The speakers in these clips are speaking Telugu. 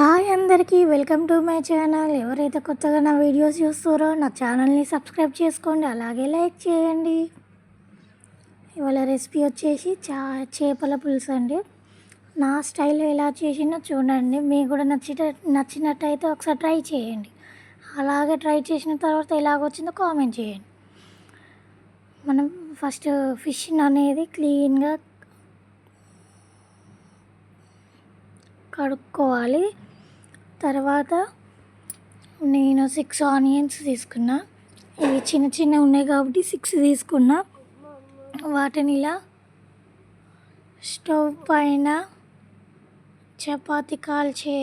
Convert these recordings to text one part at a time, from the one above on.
హాయ్ అందరికీ వెల్కమ్ టు మై ఛానల్. ఎవరైతే కొత్తగా నా వీడియోస్ చూస్తారో నా ఛానల్ని సబ్స్క్రైబ్ చేసుకోండి, అలాగే లైక్ చేయండి. ఇవాళ రెసిపీ వచ్చేసి చేపల పులుసు అండి. నా స్టైల్లో ఎలా చేసినా చూడండి, మీకు కూడా నచ్చినట్టయితే ఒకసారి ట్రై చేయండి. అలాగే ట్రై చేసిన తర్వాత ఎలాగొచ్చిందో కామెంట్ చేయండి. మనం ఫస్ట్ ఫిష్ అనేది క్లీన్గా కడుక్కోవాలి. తర్వాత నేను 6 ఆనియన్స్ తీసుకున్నా. ఇవి చిన్న చిన్న ఉన్నాయి కాబట్టి 6 తీసుకున్నా. వాటిని ఇలా స్టవ్ పైన చపాతీ కాల్చే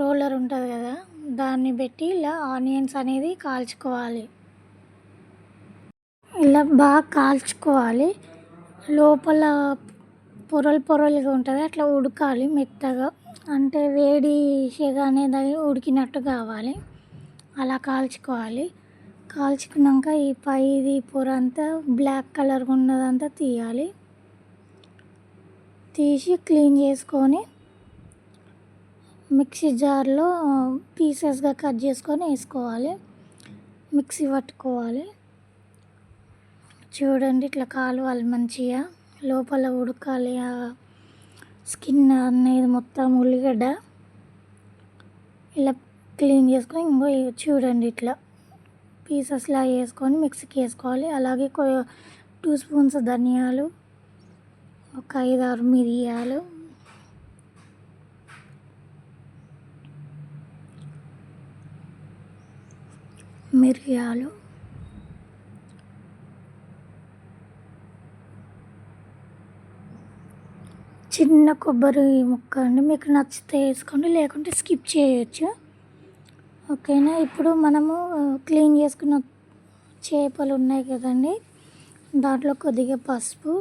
రోలర్ ఉంటుంది కదా, దాన్ని పెట్టి ఇలా ఆనియన్స్ అనేది కాల్చుకోవాలి. ఇలా బాగా కాల్చుకోవాలి. లోపల పొరలుగా ఉంటుంది, అట్లా ఉడకాలి మెత్తగా. అంటే వేడి సెగ అనేది ఉడికినట్టు కావాలి. అలా కాల్చుకోవాలి. కాల్చుకున్నాక ఈ పైది పొర అంతా బ్లాక్ కలర్ ఉన్నదంతా తీయాలి. తీసి క్లీన్ చేసుకొని మిక్సీ జార్లో పీసెస్గా కట్ చేసుకొని వేసుకోవాలి. మిక్సీ పట్టుకోవాలి. చూడండి, ఇట్లా కాలువాలి మంచిగా, లోపల ఉడకాలి. స్కిన్ అనేది మొత్తం ఉల్లిగడ్డ ఇలా క్లీన్ చేసుకొని చూడండి, ఇట్లా పీసెస్లా వేసుకొని మిక్సీకి వేసుకోవాలి. అలాగే 2 స్పూన్స్ ధనియాలు, ఒక 5-6 మిరియాలు, చిన్న కొబ్బరి ముక్క అండి. మీకు నచ్చితే వేసుకోండి, లేకుంటే స్కిప్ చేయొచ్చు. ఓకేనా. ఇప్పుడు మనము క్లీన్ చేసుకున్న చేపలు ఉన్నాయి కదండి, దాంట్లో కొద్దిగా పసుపు,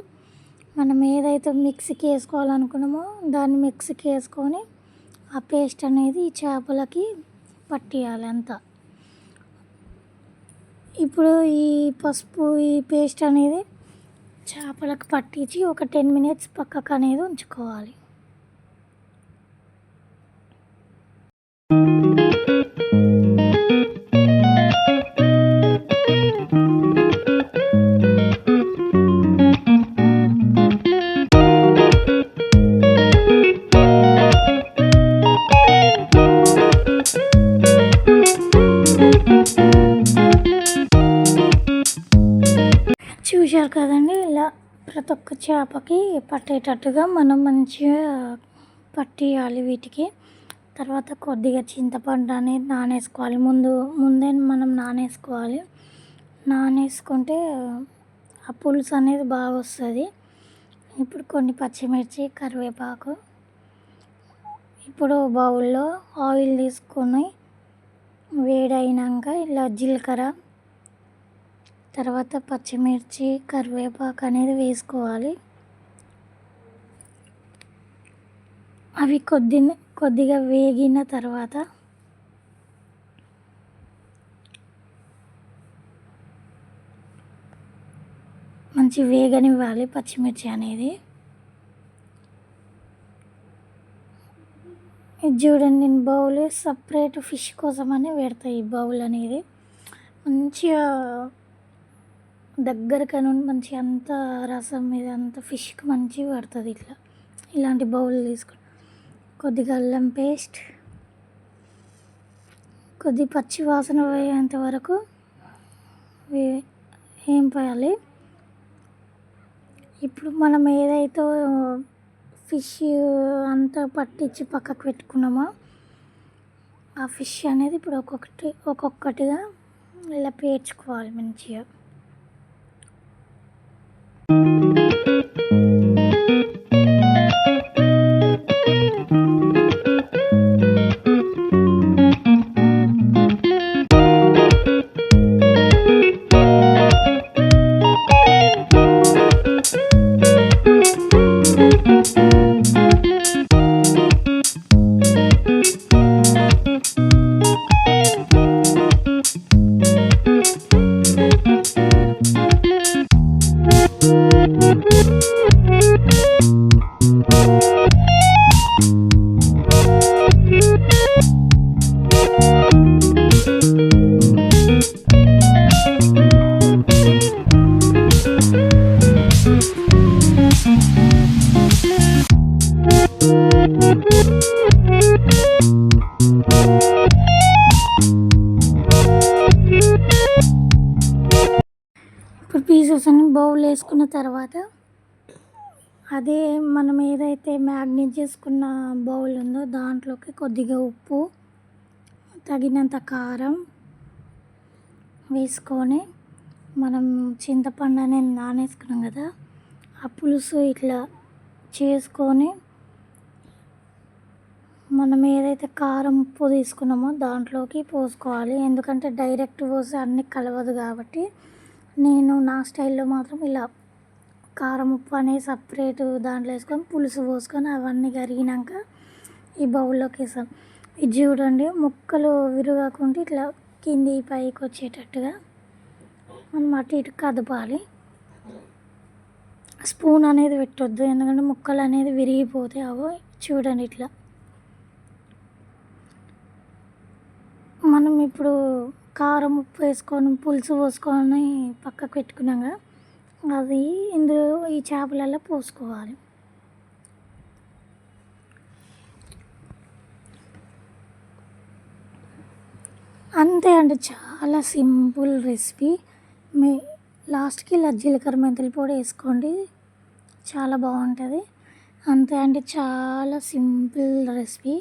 మనం ఏదైతే మిక్సీకి వేసుకోవాలనుకున్నామో దాన్ని మిక్సీకి వేసుకొని ఆ పేస్ట్ అనేది ఈ చేపలకి పట్టియాలి అంతా. ఇప్పుడు ఈ పసుపు ఈ పేస్ట్ అనేది చేపలకు పట్టించి ఒక 10 minutes పక్కకు అనేది ఉంచుకోవాలి. చూశారు కదండి, ఇలా ప్రతి ఒక్క చేపకి పట్టేటట్టుగా మనం మంచిగా పట్టియాలి వీటికి. తర్వాత కొద్దిగా చింతపండు అనేది నానేసుకోవాలి. ముందే మనం నానేసుకోవాలి. నానేసుకుంటే ఆ పులుసు అనేది బాగా వస్తుంది. ఇప్పుడు కొన్ని పచ్చిమిర్చి, కరివేపాకు. ఇప్పుడు బౌల్లో ఆయిల్ తీసుకొని వేడైనాక ఇలా జీలకర్ర, తర్వాత పచ్చిమిర్చి, కరివేపాకు అనేది వేసుకోవాలి. అవి కొద్దిగా వేగిన తర్వాత మంచి వేగనివ్వాలి పచ్చిమిర్చి అనేది. ఇది చూడండి, నేను బౌల్ సపరేట్ ఫిష్ కోసమని పెడతాయి. ఈ బౌల్ అనేది మంచిగా దగ్గరగా నుండి మంచిగా అంత రసం మీద అంత ఫిష్కి మంచిగా పడుతుంది. ఇలాంటి బౌల్ తీసుకుని కొద్దిగా అల్లం పేస్ట్, కొద్ది పచ్చి వాసన పోయేంత వరకు వేయించాలి. ఇప్పుడు మనం ఏదైతే ఫిష్ అంతా పట్టించి పక్కకు పెట్టుకున్నామో ఆ ఫిష్ అనేది ఇప్పుడు ఒక్కొక్కటిగా ఇలా పేర్చుకోవాలి మంచిగా. ఇప్పుడు పీసెస్ అన్ని బౌల్ వేసుకున్న తర్వాత అదే మనం ఏదైతే మ్యాగ్నేట్ చేసుకున్న బౌల్ ఉందో దాంట్లోకి కొద్దిగా ఉప్పు, తగినంత కారం వేసుకొని మనం చింతపండు అనేది నానేసుకున్నాం కదా, ఆ పులుసు ఇట్లా చేసుకొని మనం ఏదైతే కారం ఉప్పు తీసుకున్నామో దాంట్లోకి పోసుకోవాలి. ఎందుకంటే డైరెక్ట్ పోసి అన్నీ కలవదు కాబట్టి నేను నా స్టైల్లో మాత్రం ఇలా కారం ఉప్పు అనేది సపరేట్ దాంట్లో వేసుకొని పులుసు పోసుకొని అవన్నీ కరిగినాక ఈ బౌల్లోకి వేసాం. ఇది చూడండి, ముక్కలు విరగకుండా ఇట్లా కింది పైకి వచ్చేటట్టుగా మనం అటు ఇటు కదపాలి. స్పూన్ అనేది పెట్టొద్దు, ఎందుకంటే ముక్కలు అనేది విరిగిపోతాయి. అవో చూడండి ఇట్లా. మనం ఇప్పుడు కారం ఉప్పు వేసుకొని పులుసు పోసుకొని పక్కకు పెట్టుకున్నాం కదా, అది ఇందులో ఈ చేపలలో పోసుకోవాలి. అంతే అండి, చాలా సింపుల్ రెసిపీ. మీ లాస్ట్కి ఇలా జీలకర్ర మెంతుల పొడి వేసుకోండి, చాలా బాగుంటుంది. అంతే అండి, చాలా సింపుల్ రెసిపీ.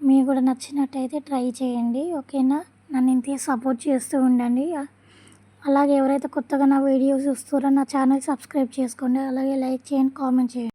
మీకు కూడా నచ్చినట్టయితే ట్రై చేయండి, ఓకేనా? నన్ను ఇంతే సపోర్ట్ చేస్తూ ఉండండి. అలాగే ఎవరైతే కొత్తగా నా వీడియోస్ చూస్తారో నా ఛానల్ సబ్స్క్రైబ్ చేసుకోండి, అలాగే లైక్ చేయండి, కామెంట్ చేయండి.